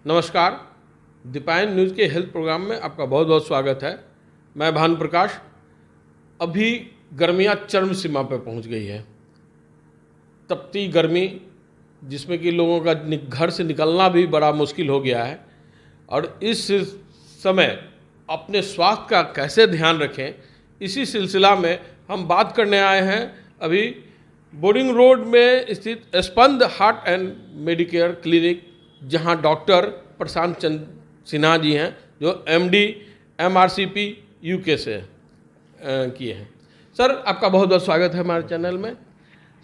नमस्कार। दीपायन न्यूज़ के health programme में आपका बहुत बहुत स्वागत है। मैं भानु प्रकाश। अभी गर्मियाँ चरम सीमा पर पहुंच गई है। तपती गर्मी जिसमें कि लोगों का घर से निकलना भी बड़ा मुश्किल हो गया है, और इस समय अपने स्वास्थ्य का कैसे ध्यान रखें, इसी सिलसिला में हम बात करने आए हैं। अभी बोर्डिंग रोड में स्थित स्पंद हार्ट एंड मेडिकेयर क्लिनिक, जहां डॉक्टर प्रशांत चंद्र सिन्हा जी हैं, जो MD MRCP UK से किए हैं। सर, आपका बहुत बहुत स्वागत है हमारे चैनल में।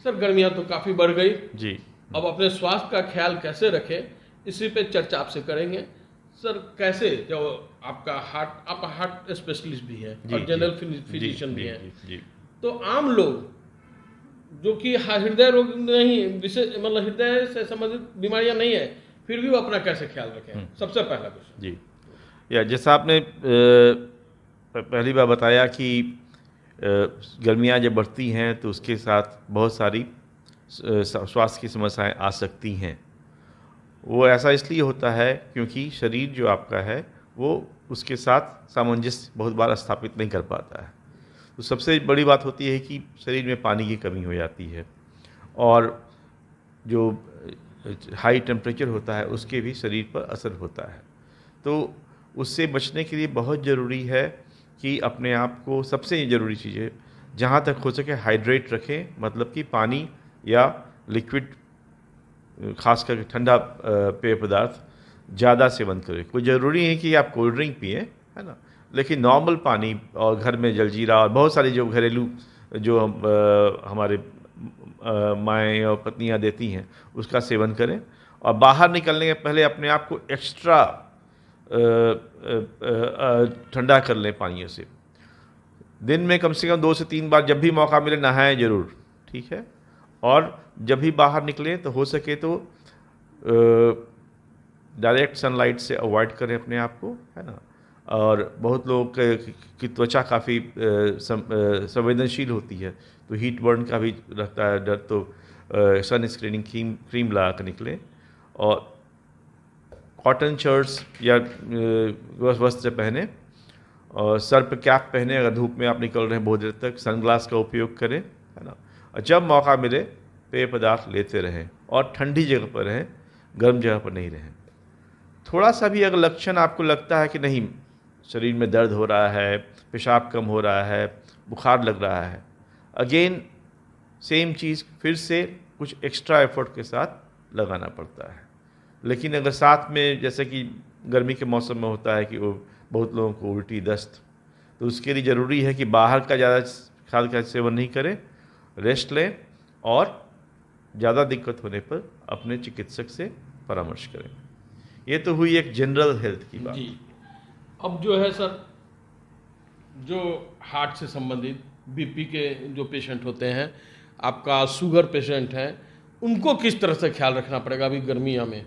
सर, गर्मियां तो काफ़ी बढ़ गई जी। अब अपने स्वास्थ्य का ख्याल कैसे रखें, इसी पे चर्चा आपसे करेंगे। सर, कैसे, जो आप हार्ट स्पेशलिस्ट भी हैं और जनरल फिजिशियन भी हैं, तो आम लोग जो कि हृदय रोग नहीं, विशेष मतलब हृदय से संबंधित बीमारियां नहीं है, फिर भी वो अपना कैसे ख्याल रखें, सबसे पहला क्वेश्चन। जी, या जैसा आपने पहली बार बताया कि गर्मियाँ जब बढ़ती हैं तो उसके साथ बहुत सारी स्वास्थ्य की समस्याएं आ सकती हैं। वो ऐसा इसलिए होता है क्योंकि शरीर जो आपका है वो उसके साथ सामंजस्य बहुत बार स्थापित नहीं कर पाता है। तो सबसे बड़ी बात होती है कि शरीर में पानी की कमी हो जाती है, और जो हाई टेम्परेचर होता है उसके भी शरीर पर असर होता है। तो उससे बचने के लिए बहुत ज़रूरी है कि अपने आप को, सबसे ज़रूरी चीज़ है जहाँ तक हो सके हाइड्रेट रखें, मतलब कि पानी या लिक्विड, खास करके ठंडा पेय पदार्थ ज़्यादा सेवन करें। कोई ज़रूरी है कि आप कोल्ड ड्रिंक पिएं, है ना, लेकिन नॉर्मल पानी और घर में जलजीरा और बहुत सारी जो घरेलू जो हमारे माएँ और पत्नियाँ देती हैं उसका सेवन करें। और बाहर निकलने के पहले अपने आप को एक्स्ट्रा ठंडा कर लें पानियों से। दिन में कम से कम 2 से 3 बार जब भी मौका मिले नहाएं ज़रूर, ठीक है। और जब भी बाहर निकलें तो हो सके तो डायरेक्ट सनलाइट से अवॉइड करें अपने आप को, है ना। और बहुत लोग की त्वचा काफ़ी संवेदनशील होती है, तो हीट बर्न का भी रहता है डर, तो सन स्क्रीनिंग क्रीम लगा कर निकलें। और कॉटन शर्ट्स या वस्त्र पहने, और सर पर कैप पहने अगर धूप में आप निकल रहे हैं बहुत देर तक। सनग्लास का उपयोग करें, है ना। और जब मौका मिले पेय पदार्थ लेते रहें, और ठंडी जगह पर रहें, गर्म जगह पर नहीं रहें। थोड़ा सा भी अगर लक्षण आपको लगता है कि नहीं, शरीर में दर्द हो रहा है, पेशाब कम हो रहा है, बुखार लग रहा है, अगेन सेम चीज़ फिर से कुछ एक्स्ट्रा एफर्ट के साथ लगाना पड़ता है। लेकिन अगर साथ में, जैसे कि गर्मी के मौसम में होता है कि वो बहुत लोगों को उल्टी दस्त, तो उसके लिए ज़रूरी है कि बाहर का ज़्यादा खाद्य का सेवन नहीं करें, रेस्ट लें, और ज़्यादा दिक्कत होने पर अपने चिकित्सक से परामर्श करें। ये तो हुई एक जनरल हेल्थ की बात। जी। अब जो है सर, जो हार्ट से संबंधित BP के जो पेशेंट होते हैं, आपका शुगर पेशेंट हैं, उनको किस तरह से ख्याल रखना पड़ेगा अभी गर्मियों में?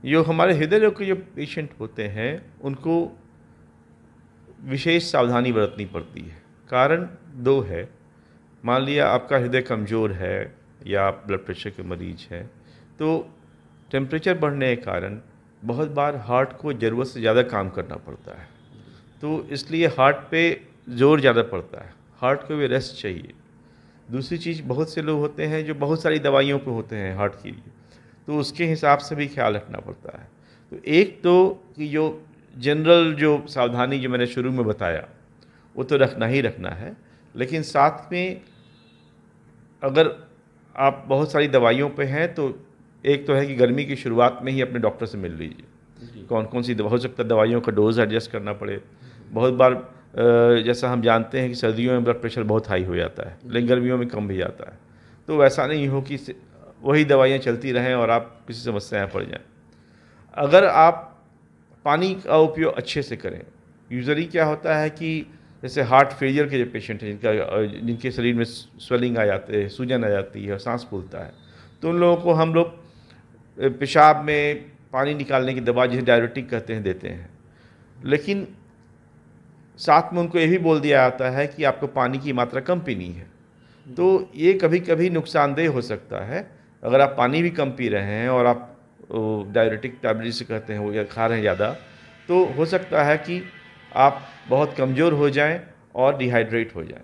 जो हमारे हृदय रोग के जो पेशेंट होते हैं उनको विशेष सावधानी बरतनी पड़ती है। कारण 2 है। मान लिया आपका हृदय कमज़ोर है या आप ब्लड प्रेशर के मरीज हैं, तो टेम्परेचर बढ़ने के कारण बहुत बार हार्ट को ज़रूरत से ज़्यादा काम करना पड़ता है, तो इसलिए हार्ट पे जोर ज़्यादा पड़ता है, हार्ट को भी रेस्ट चाहिए। दूसरी चीज़, बहुत से लोग होते हैं जो बहुत सारी दवाइयों पे होते हैं हार्ट के लिए, तो उसके हिसाब से भी ख्याल रखना पड़ता है। तो एक तो कि जो जनरल जो सावधानी जो मैंने शुरू में बताया वो तो रखना ही रखना है, लेकिन साथ में अगर आप बहुत सारी दवाइयों पे हैं तो एक तो है कि गर्मी की शुरुआत में ही अपने डॉक्टर से मिल लीजिए। कौन कौन सी दवा हो सकता है, दवाइयों का डोज एडजस्ट करना पड़े। बहुत बार जैसा हम जानते हैं कि सर्दियों में ब्लड प्रेशर बहुत हाई हो जाता है, लेकिन गर्मियों में कम भी जाता है। तो वैसा नहीं हो कि वही दवाइयाँ चलती रहें और आप किसी समस्या में पड़ जाएं। अगर आप पानी का उपयोग अच्छे से करें, यूजुअली क्या होता है कि जैसे हार्ट फेलियर के जो पेशेंट हैं जिनके शरीर में स्वेलिंग आ जाते हैं, सूजन आ जाती है और सांस फूलता है, तो उन लोगों को हम लोग पेशाब में पानी निकालने की दवा, जिसे डायरेटिक कहते हैं, देते हैं। लेकिन साथ में उनको ये भी बोल दिया जाता है कि आपको पानी की मात्रा कम पीनी है। तो ये कभी कभी नुकसानदेह हो सकता है। अगर आप पानी भी कम पी रहे हैं और आप डायरेटिक टैबलेट से कहते हैं वो या खा रहे हैं ज़्यादा, तो हो सकता है कि आप बहुत कमज़ोर हो जाएं और डिहाइड्रेट हो जाएं।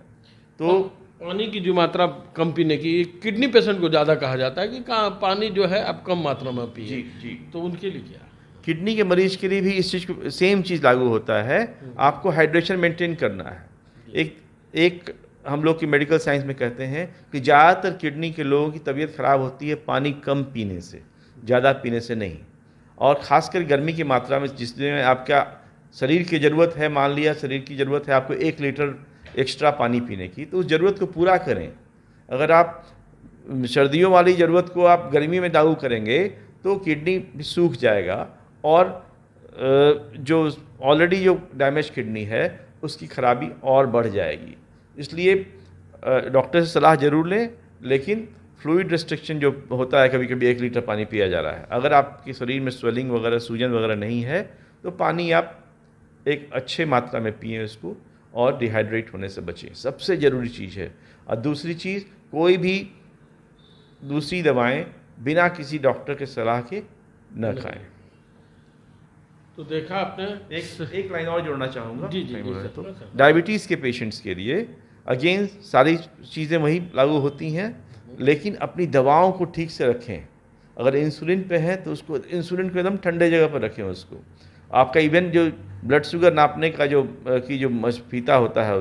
तो पानी की जो मात्रा कम पीने की, किडनी पेशेंट को ज़्यादा कहा जाता है कि पानी जो है आप कम मात्रा में पिए। जी जी, तो उनके लिए क्या? किडनी के मरीज के लिए भी इस चीज़ को सेम चीज़ लागू होता है। आपको हाइड्रेशन मेंटेन करना है। एक हम लोग की मेडिकल साइंस में कहते हैं कि ज़्यादातर किडनी के लोगों की तबीयत ख़राब होती है पानी कम पीने से, ज़्यादा पीने से नहीं। और ख़ासकर गर्मी की मात्रा में जिसमें आपका शरीर की ज़रूरत है, मान लिया शरीर की ज़रूरत है आपको 1 लीटर एक्स्ट्रा पानी पीने की, तो उस ज़रूरत को पूरा करें। अगर आप सर्दियों वाली ज़रूरत को आप गर्मी में लागू करेंगे तो किडनी भी सूख जाएगा और जो ऑलरेडी जो डैमेज किडनी है उसकी खराबी और बढ़ जाएगी। इसलिए डॉक्टर से सलाह ज़रूर लें, लेकिन फ्लूइड रिस्ट्रिक्शन जो होता है, कभी कभी 1 लीटर पानी पिया जा रहा है, अगर आपके शरीर में स्वेलिंग वगैरह सूजन वगैरह नहीं है तो पानी आप एक अच्छे मात्रा में पिएं उसको, और डिहाइड्रेट होने से बचें, सबसे ज़रूरी चीज़ है। और दूसरी चीज़, कोई भी दूसरी दवाएं बिना किसी डॉक्टर के सलाह के न खाएं। तो देखा आपने। एक लाइन और जोड़ना चाहूँगा। जी जी, तो डायबिटीज़ के पेशेंट्स के लिए अगेन सारी चीज़ें वही लागू होती हैं, लेकिन अपनी दवाओं को ठीक से रखें। अगर इंसुलिन पे है तो उसको इंसुलिन को एकदम ठंडे जगह पर रखें। उसको आपका इवन जो ब्लड शुगर नापने का जो फीता होता है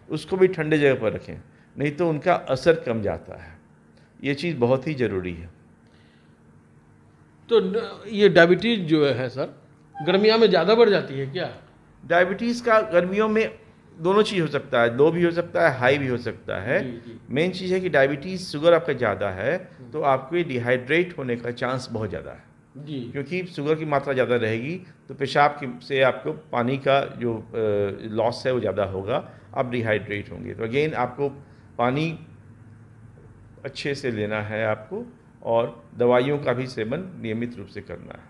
उसको भी ठंडे जगह पर रखें, नहीं तो उनका असर कम जाता है। ये चीज़ बहुत ही ज़रूरी है। तो ये डायबिटीज़ जो है सर, गर्मियों में ज़्यादा बढ़ जाती है क्या? डायबिटीज़ का गर्मियों में दोनों चीज़ हो सकता है, लो भी हो सकता है, हाई भी हो सकता है। मेन चीज़ है कि डायबिटीज़ शुगर आपका ज़्यादा है तो आपको डिहाइड्रेट होने का चांस बहुत ज़्यादा है जी, क्योंकि शुगर की मात्रा ज़्यादा रहेगी तो पेशाब से आपको पानी का जो लॉस है वो ज़्यादा होगा, आप डिहाइड्रेट होंगे। तो अगेन आपको पानी अच्छे से लेना है आपको, और दवाइयों का भी सेवन नियमित रूप से करना है।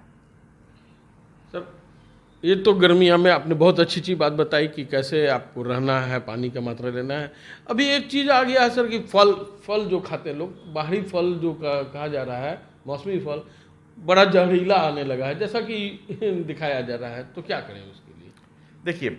सर, ये तो गर्मियों में आपने बहुत अच्छी चीज़ बात बताई कि कैसे आपको रहना है, पानी का मात्रा लेना है। अभी एक चीज़ आ गया है सर कि फल जो खाते हैं लोग, बाहरी फल जो कहा जा रहा है, मौसमी फल बड़ा जहरीला आने लगा है जैसा कि दिखाया जा रहा है, तो क्या करें उसके लिए? देखिए,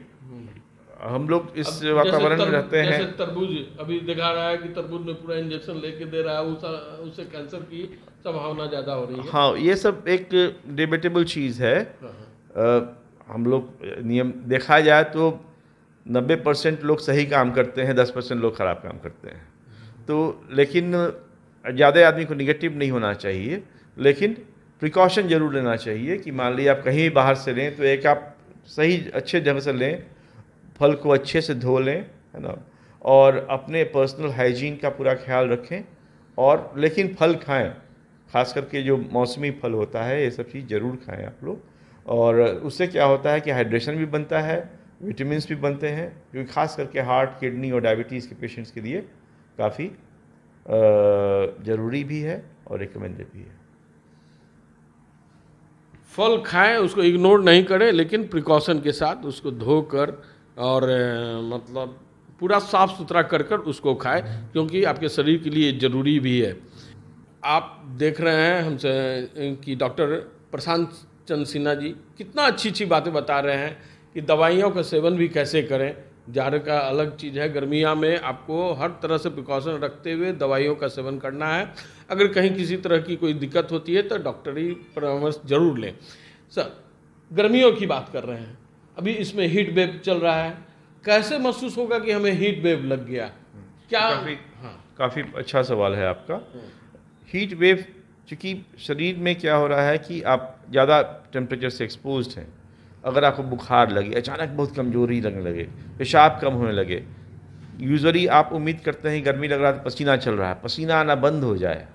हम लोग इस वातावरण में रहते हैं। जैसे तरबूज अभी दिखा रहा है कि तरबूज में पूरा इंजेक्शन लेके दे रहा है, उससे कैंसर की संभावना ज़्यादा हो रही है। हाँ, ये सब एक डिबेटेबल चीज़ है। हम लोग नियम देखा जाए तो 90% लोग सही काम करते हैं, 10% लोग ख़राब काम करते हैं। तो लेकिन ज़्यादा आदमी को निगेटिव नहीं होना चाहिए, लेकिन प्रिकॉशन ज़रूर लेना चाहिए कि मान लीजिए आप कहीं बाहर से लें तो एक आप सही अच्छे ढंग से लें, फल को अच्छे से धो लें, है ना, और अपने पर्सनल हाइजीन का पूरा ख्याल रखें, और लेकिन फल खाएं, खास करके जो मौसमी फल होता है ये सब चीज़ ज़रूर खाएं आप लोग। और उससे क्या होता है कि हाइड्रेशन भी बनता है, विटामिन्स भी बनते हैं, जो खास करके हार्ट, किडनी और डायबिटीज़ के पेशेंट्स के लिए काफ़ी ज़रूरी भी है और रिकमेंडेड भी है। फल खाएं, उसको इग्नोर नहीं करें, लेकिन प्रिकॉशन के साथ उसको धोकर और मतलब पूरा साफ़ सुथरा कर कर उसको खाएं, क्योंकि आपके शरीर के लिए ज़रूरी भी है। आप देख रहे हैं हमसे कि डॉक्टर प्रशांत चंद्र सिन्हा जी कितना अच्छी बातें बता रहे हैं कि दवाइयों का सेवन भी कैसे करें। जाड़े का अलग चीज़ है, गर्मियाँ में आपको हर तरह से प्रिकॉशन रखते हुए दवाइयों का सेवन करना है। अगर कहीं किसी तरह की कोई दिक्कत होती है तो डॉक्टरी परामर्श जरूर लें। सर, गर्मियों की बात कर रहे हैं, अभी इसमें हीट वेव चल रहा है, कैसे महसूस होगा कि हमें हीट वेव लग गया? क्या काफ़ी अच्छा सवाल है आपका। हीट वेव, चूँकि शरीर में क्या हो रहा है कि आप ज़्यादा टेम्परेचर से एक्सपोज्ड हैं, अगर आपको बुखार लगे, अचानक बहुत कमजोरी लगने लगे, पेशाब कम होने लगे, यूजुअली आप उम्मीद करते हैं गर्मी लग रहा है, पसीना चल रहा है, पसीना आना बंद हो जाए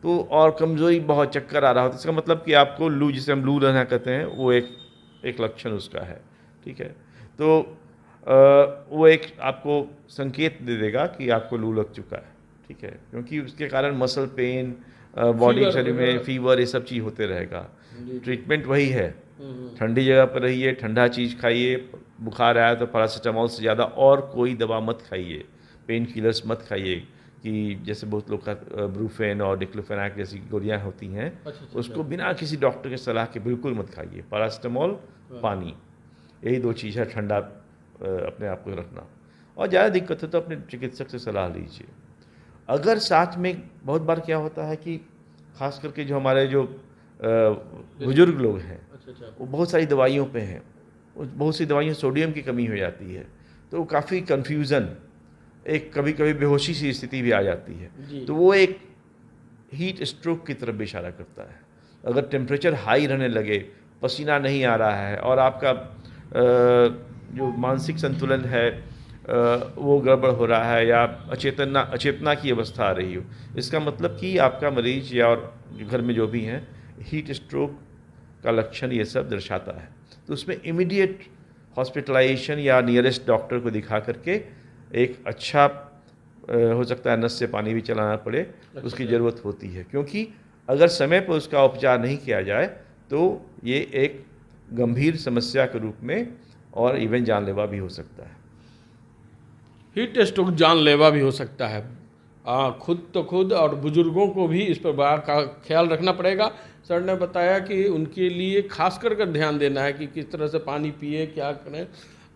तो, और कमजोरी बहुत, चक्कर आ रहा हो, तो इसका मतलब कि आपको लू, जिसे हम लू रहना कहते हैं, वो एक लक्षण उसका है। ठीक है, तो वो एक आपको संकेत दे देगा कि आपको लू लग चुका है। ठीक है, क्योंकि उसके कारण मसल पेन, बॉडी शरीर में फीवर, ये सब चीज़ होते रहेगा। ट्रीटमेंट वही है, ठंडी जगह पर रहिए, ठंडा चीज़ खाइए, बुखार आया तो पैरासीटामोल से ज़्यादा और कोई दवा मत खाइए, पेन किलर्स मत खाइए, कि जैसे बहुत लोग का ब्रूफेन और डिक्लोफेनाक जैसी गोलियां होती हैं, उसको बिना किसी डॉक्टर के सलाह के बिल्कुल मत खाइए। पैरासिटामोल, पानी, यही 2 चीज़ है। ठंडा अपने आप को रखना, और ज़्यादा दिक्कत है तो अपने चिकित्सक से सलाह लीजिए। अगर साथ में बहुत बार क्या होता है कि खास करके जो हमारे जो बुजुर्ग लोग हैं, वो बहुत सारी दवाइयों पे हैं, बहुत सी दवाइयों सोडियम की कमी हो जाती है, तो काफ़ी कन्फ्यूज़न, एक कभी कभी बेहोशी सी स्थिति भी आ जाती है, तो वो एक हीट स्ट्रोक की तरफ भी इशारा करता है। अगर टेम्परेचर हाई रहने लगे, पसीना नहीं आ रहा है और आपका जो मानसिक संतुलन है वो गड़बड़ हो रहा है, या अचेतना की अवस्था आ रही हो, इसका मतलब कि आपका मरीज या और घर में जो भी हैं हीट स्ट्रोक का लक्षण ये सब दर्शाता है। तो उसमें इमीडिएट हॉस्पिटलाइजेशन या नियरेस्ट डॉक्टर को दिखा करके एक अच्छा हो सकता है नस से पानी भी चलाना पड़े, उसकी ज़रूरत होती है, क्योंकि अगर समय पर उसका उपचार नहीं किया जाए तो ये एक गंभीर समस्या के रूप में और इवन जानलेवा भी हो सकता है। हीट स्ट्रोक जानलेवा भी हो सकता है। खुद और बुजुर्गों को भी इस पर बड़ा ख्याल रखना पड़ेगा। सर ने बताया कि उनके लिए खास कर ध्यान देना है कि किस तरह से पानी पिए, क्या करें,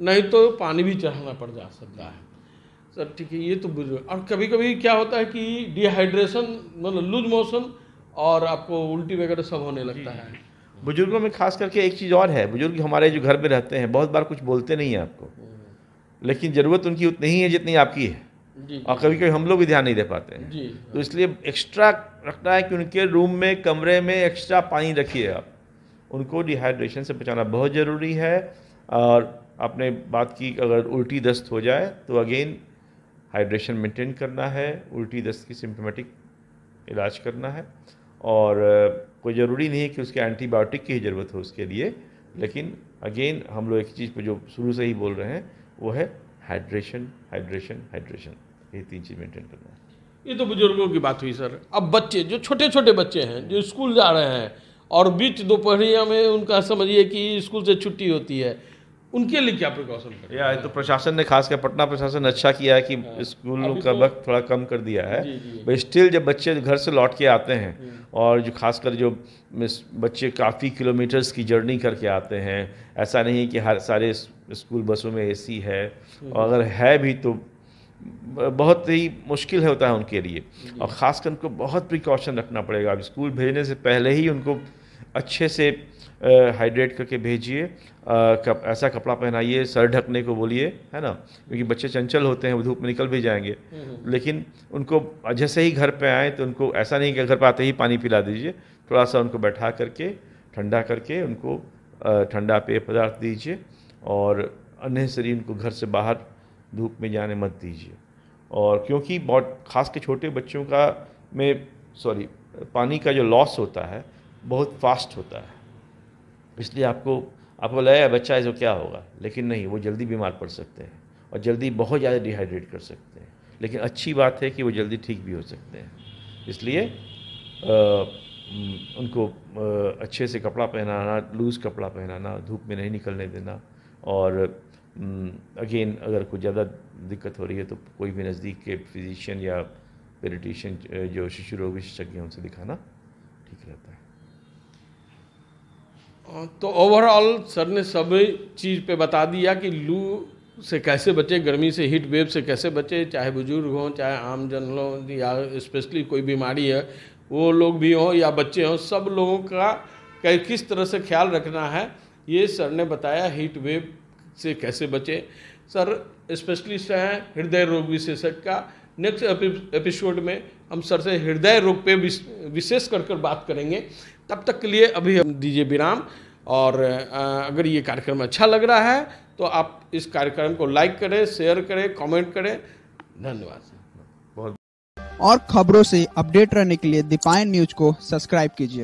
नहीं तो पानी भी चढ़ाना पड़ जा सकता है। सर ठीक है, ये तो बुजुर्ग। और कभी कभी क्या होता है कि डिहाइड्रेशन, मतलब लूज मोशन और आपको उल्टी वगैरह सब होने लगता है। बुजुर्गों में खास करके एक चीज़ और है, बुजुर्ग हमारे जो घर में रहते हैं बहुत बार कुछ बोलते नहीं हैं आपको, लेकिन ज़रूरत उनकी उतनी ही है जितनी आपकी है, और कभी कभी हम लोग भी ध्यान नहीं दे पाते हैं। तो इसलिए एक्स्ट्रा रखना है कि उनके रूम में, कमरे में एक्स्ट्रा पानी रखिए आप। उनको डिहाइड्रेशन से बचाना बहुत ज़रूरी है। और आपने बात की अगर उल्टी दस्त हो जाए तो अगेन हाइड्रेशन मेंटेन करना है, उल्टी दस्त की सिम्टोमेटिक इलाज करना है, और कोई ज़रूरी नहीं है कि उसके एंटीबायोटिक की ज़रूरत हो उसके लिए, लेकिन अगेन हम लोग एक चीज़ पर जो शुरू से ही बोल रहे हैं वो है हाइड्रेशन, हाइड्रेशन, हाइड्रेशन, ये 3 चीज़ मेंटेन करना है। ये तो बुजुर्गों की बात हुई सर। अब बच्चे, जो छोटे छोटे बच्चे हैं जो स्कूल जा रहे हैं और बीच दोपहरिया में उनका समझिए कि स्कूल से छुट्टी होती है, उनके लिए क्या प्रिकॉशन करें? या तो प्रशासन ने, खासकर पटना प्रशासन ने अच्छा किया है कि स्कूलों का वक्त थोड़ा कम कर दिया है, बट स्टिल जब बच्चे घर से लौट के आते हैं और जो खासकर जो बच्चे काफ़ी किलोमीटर्स की जर्नी करके आते हैं, ऐसा नहीं है कि हर सारे स्कूल बसों में एसी है, और अगर है भी तो बहुत ही मुश्किल होता है उनके लिए, और ख़ासकर उनको बहुत प्रिकॉशन रखना पड़ेगा। अब स्कूल भेजने से पहले ही उनको अच्छे से हाइड्रेट करके भेजिए, ऐसा कपड़ा पहनाइए, सर ढकने को बोलिए, है ना, क्योंकि बच्चे चंचल होते हैं, वो धूप में निकल भी जाएंगे। लेकिन उनको जैसे ही घर पे आए तो उनको ऐसा नहीं कि घर पे आते ही पानी पिला दीजिए, थोड़ा सा उनको बैठा करके ठंडा करके उनको ठंडा पेय पदार्थ दीजिए, और अननेसेसरी उनको घर से बाहर धूप में जाने मत दीजिए। और क्योंकि बहुत खास के छोटे बच्चों का पानी का जो लॉस होता है बहुत फास्ट होता है, इसलिए आपको लगेगा बच्चा है जो क्या होगा, लेकिन नहीं, वो जल्दी बीमार पड़ सकते हैं और जल्दी बहुत ज़्यादा डिहाइड्रेट कर सकते हैं। लेकिन अच्छी बात है कि वो जल्दी ठीक भी हो सकते हैं, इसलिए उनको अच्छे से कपड़ा पहनाना, लूज़ कपड़ा पहनाना, धूप में नहीं निकलने देना, और अगेन अगर कुछ ज़्यादा दिक्कत हो रही है तो कोई भी नज़दीक के फिजिशियन या पेडिट्रिशियन जो शिशु रोग विशेषज्ञ उनसे दिखाना ठीक रहता है। तो ओवरऑल सर ने सभी चीज़ पे बता दिया कि लू से कैसे बचे, गर्मी से, हीट वेव से कैसे बचे, चाहे बुजुर्ग हों, चाहे आम जन हों, या स्पेशली कोई बीमारी है वो लोग भी हों या बच्चे हों, सब लोगों का किस तरह से ख्याल रखना है ये सर ने बताया। हीट वेव से कैसे बचे। सर स्पेशलिस्ट हैं हृदय रोग विशेषज्ञ का। नेक्स्ट एपिसोड में हम सर से हृदय रोग पे विशेष कर बात करेंगे। तब तक के लिए अभी हम दीजिए विराम, और अगर ये कार्यक्रम अच्छा लग रहा है तो आप इस कार्यक्रम को लाइक करें, शेयर करें, कमेंट करें। धन्यवाद। और खबरों से अपडेट रहने के लिए दीपायन न्यूज को सब्सक्राइब कीजिए।